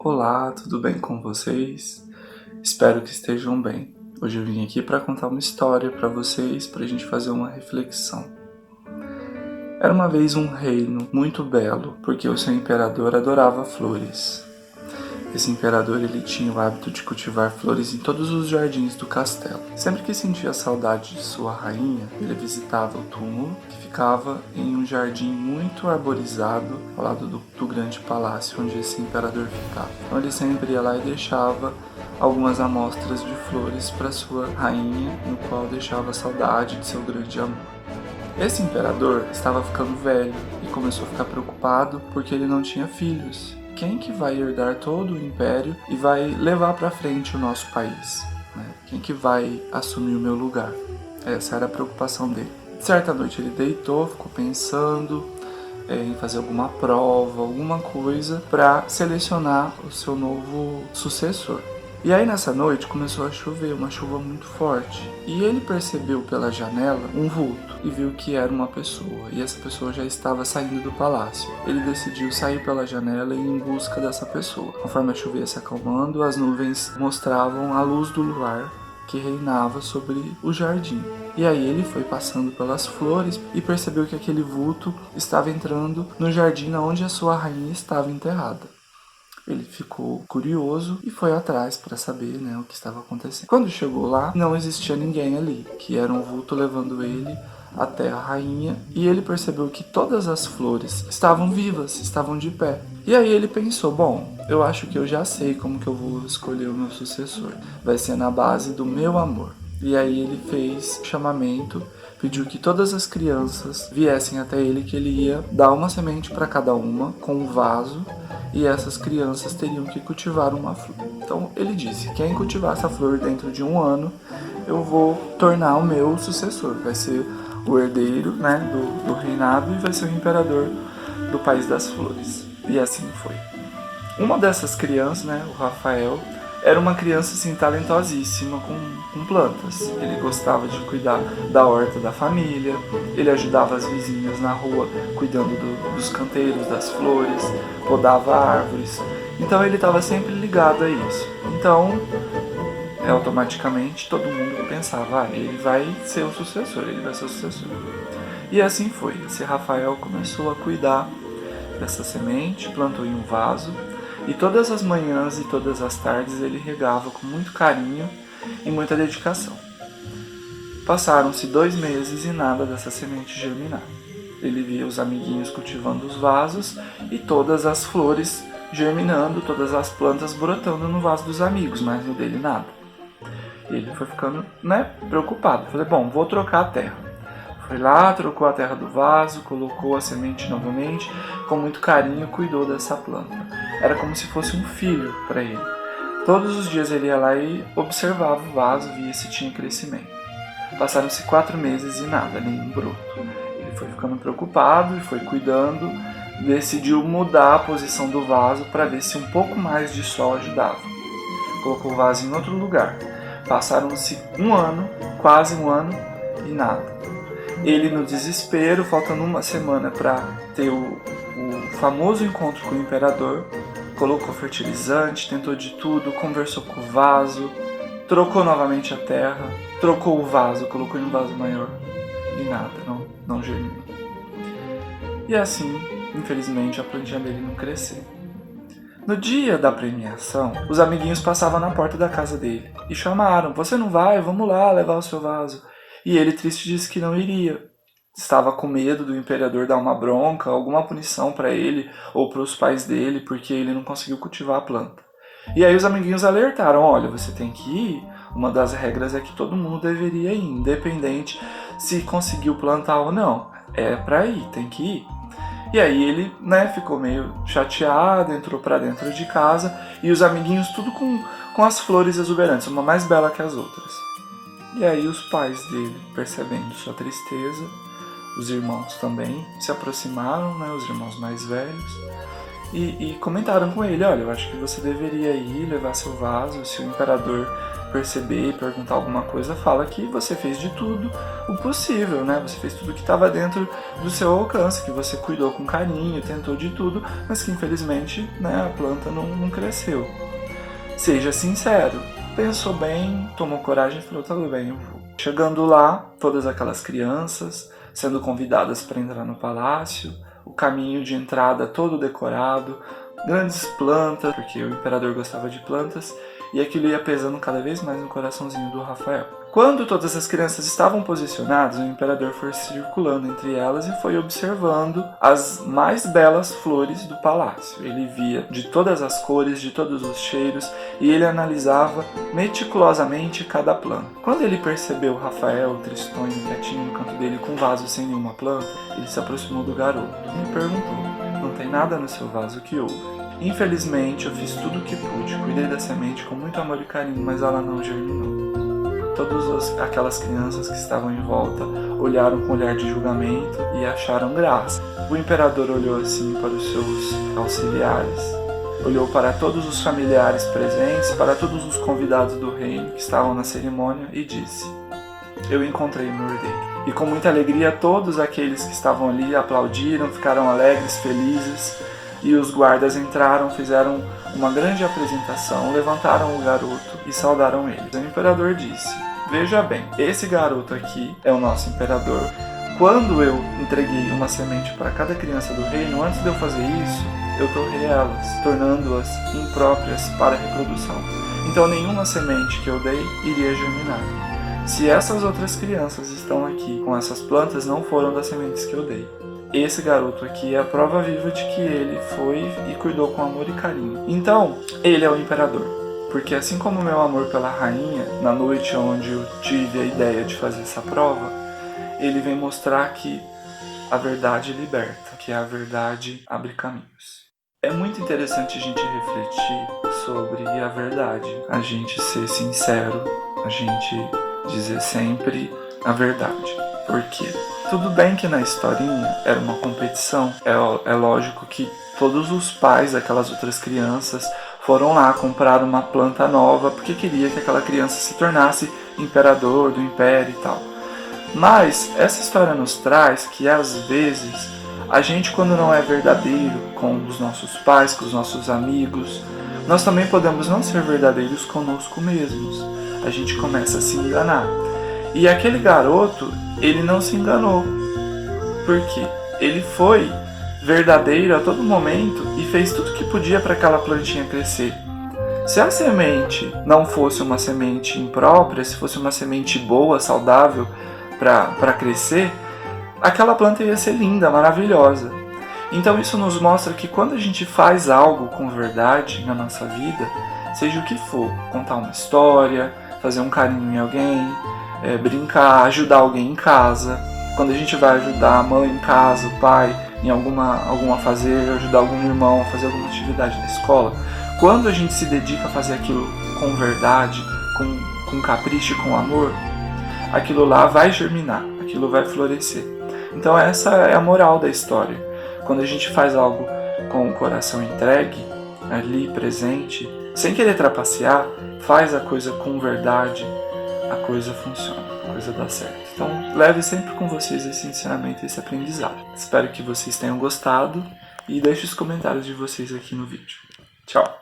Olá, tudo bem com vocês? Espero que estejam bem. Hoje eu vim aqui para contar uma história para vocês, para a gente fazer uma reflexão. Era uma vez um reino muito belo, porque o seu imperador adorava flores. Esse imperador ele tinha o hábito de cultivar flores em todos os jardins do castelo. Sempre que sentia saudade de sua rainha, ele visitava o túmulo, que ficava em um jardim muito arborizado ao lado do grande palácio onde esse imperador ficava. Então ele sempre ia lá e deixava algumas amostras de flores para sua rainha, no qual deixava saudade de seu grande amor. Esse imperador estava ficando velho e começou a ficar preocupado porque ele não tinha filhos. Quem que vai herdar todo o império e vai levar para frente o nosso país? Quem que vai assumir o meu lugar? Essa era a preocupação dele. Certa noite ele deitou, ficou pensando em fazer alguma prova, alguma coisa para selecionar o seu novo sucessor. E aí nessa noite começou a chover, uma chuva muito forte. E ele percebeu pela janela um vulto e viu que era uma pessoa. E essa pessoa já estava saindo do palácio. Ele decidiu sair pela janela e ir em busca dessa pessoa. Conforme a chuva ia se acalmando, as nuvens mostravam a luz do luar que reinava sobre o jardim. E aí ele foi passando pelas flores e percebeu que aquele vulto estava entrando no jardim onde a sua rainha estava enterrada. Ele ficou curioso e foi atrás para saber, o que estava acontecendo. Quando chegou lá, não existia ninguém ali, que era um vulto levando ele até a rainha, e ele percebeu que todas as flores estavam vivas, estavam de pé. E aí ele pensou, bom, eu acho que eu já sei como que eu vou escolher o meu sucessor. Vai ser na base do meu amor. E aí ele fez chamamento, pediu que todas as crianças viessem até ele, que ele ia dar uma semente para cada uma, com um vaso, e essas crianças teriam que cultivar uma flor. Então ele disse, quem cultivar essa flor dentro de um ano, eu vou tornar o meu sucessor. Vai ser o herdeiro do reinado e vai ser o imperador do país das flores. E assim foi. Uma dessas crianças, o Rafael, era uma criança assim talentosíssima com plantas. Ele gostava de cuidar da horta da família, ele ajudava as vizinhas na rua cuidando dos canteiros, das flores, podava árvores. Então ele estava sempre ligado a isso. Então, automaticamente todo mundo pensava, ele vai ser o sucessor, ele vai ser o sucessor. E assim foi. Esse Rafael começou a cuidar dessa semente, plantou em um vaso, e todas as manhãs e todas as tardes ele regava com muito carinho e muita dedicação. Passaram-se 2 meses e nada dessa semente germinar. Ele via os amiguinhos cultivando os vasos e todas as flores germinando, todas as plantas brotando no vaso dos amigos, mas no dele nada. E ele foi ficando preocupado. Falei, bom, vou trocar a terra. Foi lá, trocou a terra do vaso, colocou a semente novamente, com muito carinho cuidou dessa planta. Era como se fosse um filho para ele. Todos os dias ele ia lá e observava o vaso, via se tinha crescimento. Passaram-se 4 meses e nada, nenhum broto. Ele foi ficando preocupado e foi cuidando, decidiu mudar a posição do vaso para ver se um pouco mais de sol ajudava. Colocou o vaso em outro lugar. Passaram-se 1 ano, quase 1 ano e nada. Ele, no desespero, faltando 1 semana para ter o famoso encontro com o imperador, colocou fertilizante, tentou de tudo, conversou com o vaso, trocou novamente a terra, trocou o vaso, colocou em um vaso maior e nada, não germinou. E assim, infelizmente, a plantinha dele não cresceu. No dia da premiação, os amiguinhos passavam na porta da casa dele e chamaram, você não vai? Vamos lá levar o seu vaso. E ele, triste, disse que não iria. Estava com medo do imperador dar uma bronca, alguma punição para ele ou para os pais dele, porque ele não conseguiu cultivar a planta. E aí os amiguinhos alertaram, olha, você tem que ir, uma das regras é que todo mundo deveria ir, independente se conseguiu plantar ou não. É para ir, tem que ir. E aí ele, ficou meio chateado, entrou para dentro de casa e os amiguinhos tudo com as flores exuberantes, uma mais bela que as outras. E aí os pais dele, percebendo sua tristeza, os irmãos também se aproximaram, os irmãos mais velhos, e comentaram com ele: olha, eu acho que você deveria ir levar seu vaso. Se o imperador perceber e perguntar alguma coisa, fala que você fez de tudo o possível, né? Você fez tudo que estava dentro do seu alcance, que você cuidou com carinho, tentou de tudo, mas que infelizmente, né, a planta não cresceu. Seja sincero. Pensou bem, tomou coragem e falou: tudo bem, eu vou. Chegando lá, todas aquelas crianças sendo convidadas para entrar no palácio, o caminho de entrada todo decorado, grandes plantas, porque o imperador gostava de plantas, e aquilo ia pesando cada vez mais no coraçãozinho do Rafael. Quando todas as crianças estavam posicionadas, o imperador foi circulando entre elas e foi observando as mais belas flores do palácio. Ele via de todas as cores, de todos os cheiros, e ele analisava meticulosamente cada planta. Quando ele percebeu Rafael tristonho, quietinho no canto dele, com um vaso sem nenhuma planta, ele se aproximou do garoto e perguntou: não tem nada no seu vaso, que houve? Infelizmente, eu fiz tudo o que pude, cuidei da semente com muito amor e carinho, mas ela não germinou. Todas aquelas crianças que estavam em volta olharam com um olhar de julgamento e acharam graça. O imperador olhou assim para os seus auxiliares, olhou para todos os familiares presentes, para todos os convidados do reino que estavam na cerimônia e disse: eu encontrei meu herdeiro. E com muita alegria todos aqueles que estavam ali aplaudiram, ficaram alegres, felizes, e os guardas entraram, fizeram uma grande apresentação, levantaram o garoto e saudaram ele. O imperador disse: veja bem, esse garoto aqui é o nosso imperador. Quando eu entreguei uma semente para cada criança do reino, antes de eu fazer isso, eu torrei elas, tornando-as impróprias para a reprodução. Então nenhuma semente que eu dei iria germinar. Se essas outras crianças estão aqui com essas plantas, não foram das sementes que eu dei. Esse garoto aqui é a prova viva de que ele foi e cuidou com amor e carinho. Então, ele é o imperador. Porque assim como o meu amor pela rainha, na noite onde eu tive a ideia de fazer essa prova, ele vem mostrar que a verdade liberta, que a verdade abre caminhos. É muito interessante a gente refletir sobre a verdade, a gente ser sincero, a gente dizer sempre a verdade. Por quê? Tudo bem que na historinha era uma competição, é lógico que todos os pais daquelas outras crianças foram lá comprar uma planta nova porque queria que aquela criança se tornasse imperador do império e tal. Mas essa história nos traz que às vezes a gente, quando não é verdadeiro com os nossos pais, com os nossos amigos, nós também podemos não ser verdadeiros conosco mesmos. A gente começa a se enganar. E aquele garoto, ele não se enganou. Por quê? Ele foi verdadeiro a todo momento e fez tudo que podia para aquela plantinha crescer. Se a semente não fosse uma semente imprópria, se fosse uma semente boa, saudável para crescer, aquela planta ia ser linda, maravilhosa. Então isso nos mostra que quando a gente faz algo com verdade na nossa vida, seja o que for, contar uma história, fazer um carinho em alguém, brincar, ajudar alguém em casa, quando a gente vai ajudar a mãe em casa, o pai em alguma fazer, ajudar algum irmão a fazer alguma atividade da escola, quando a gente se dedica a fazer aquilo com verdade, com capricho e com amor, aquilo lá vai germinar, aquilo vai florescer. Então essa é a moral da história. Quando a gente faz algo com o coração entregue, ali presente, sem querer trapacear, faz a coisa com verdade, a coisa funciona, a coisa dá certo. Então leve sempre com vocês esse ensinamento, esse aprendizado. Espero que vocês tenham gostado e deixe os comentários de vocês aqui no vídeo. Tchau!